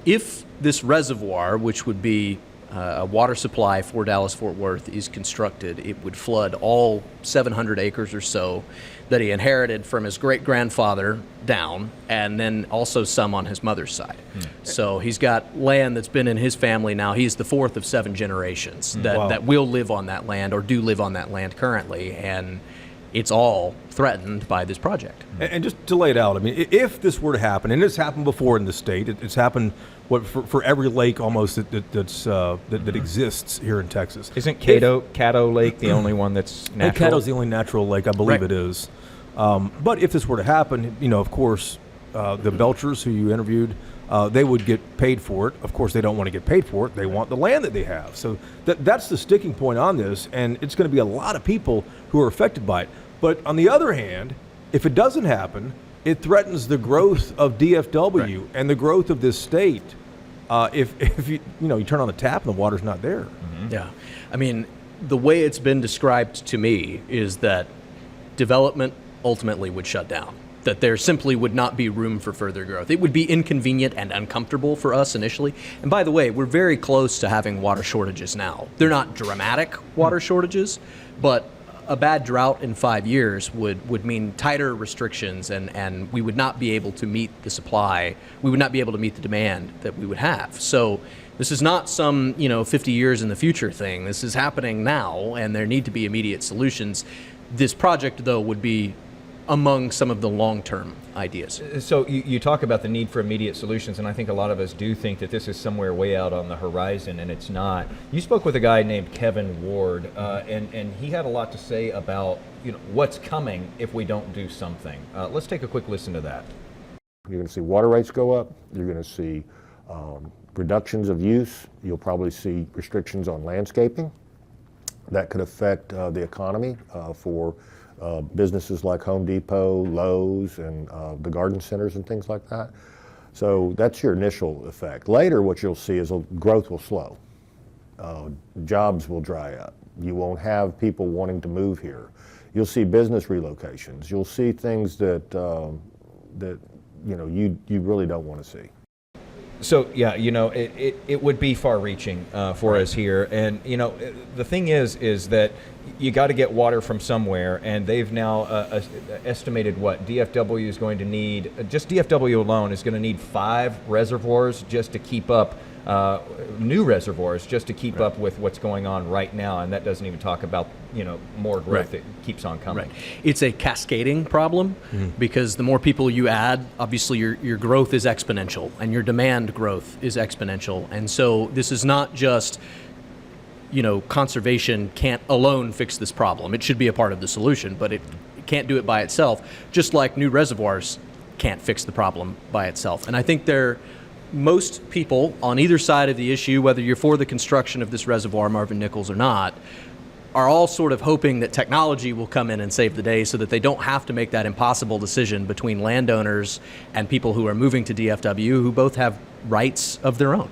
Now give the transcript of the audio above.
if this reservoir, which would be a water supply for Dallas-Fort Worth, is constructed, it would flood all 700 acres or so that he inherited from his great-grandfather down, and then also some on his mother's side. So he's got land that's been in his family now. He's the fourth of 7 generations that will live on that land or do live on that land currently, and it's all threatened by this project. And just to lay it out, I mean, if this were to happen, and it's happened before in the state, it's happened for every lake almost that exists here in Texas. Isn't Caddo Lake the only one that's natural? Caddo's the only natural lake, I believe it is. But if this were to happen, of course, the Belchers who you interviewed, they would get paid for it. Of course, they don't want to get paid for it. They want the land that they have. So that's the sticking point on this, and it's going to be a lot of people who are affected by it. But on the other hand, if it doesn't happen, it threatens the growth of DFW and the growth of this state. If you turn on the tap and the water's not there. Yeah, I mean, the way it's been described to me is that development ultimately would shut down, that there simply would not be room for further growth. It would be inconvenient and uncomfortable for us initially. And by the way, we're very close to having water shortages now. They're not dramatic water shortages, but a bad drought in 5 years would mean tighter restrictions, and we would not be able to meet the supply. We would not be able to meet the demand that we would have. So this is not some 50 years in the future thing. This is happening now, and there need to be immediate solutions. This project, though, would be among some of the long-term ideas. So you talk about the need for immediate solutions, and I think a lot of us do think that this is somewhere way out on the horizon, and it's not. You spoke with a guy named Kevin Ward, and he had a lot to say about what's coming if we don't do something. Let's take a quick listen to that. You're going to see water rates go up. You're going to see reductions of use. You'll probably see restrictions on landscaping. That could affect the economy for businesses like Home Depot, Lowe's, and the garden centers and things like that. So that's your initial effect. Later, what you'll see is growth will slow. Jobs will dry up. You won't have people wanting to move here. You'll see business relocations. You'll see things that you really don't want to see. So yeah, it would be far-reaching for us here, and the thing is that you got to get water from somewhere, and they've now estimated what DFW is going to need. Just DFW alone is going to need 5 reservoirs just to keep up. New reservoirs just to keep up with what's going on right now, and that doesn't even talk about more growth that keeps on coming. Right. It's a cascading problem because the more people you add, obviously your growth is exponential and your demand growth is exponential, and so this is not just conservation can't alone fix this problem. It should be a part of the solution, but it can't do it by itself, just like new reservoirs can't fix the problem by itself. And I think most people on either side of the issue, whether you're for the construction of this reservoir, Marvin Nichols, or not, are all sort of hoping that technology will come in and save the day so that they don't have to make that impossible decision between landowners and people who are moving to DFW who both have rights of their own.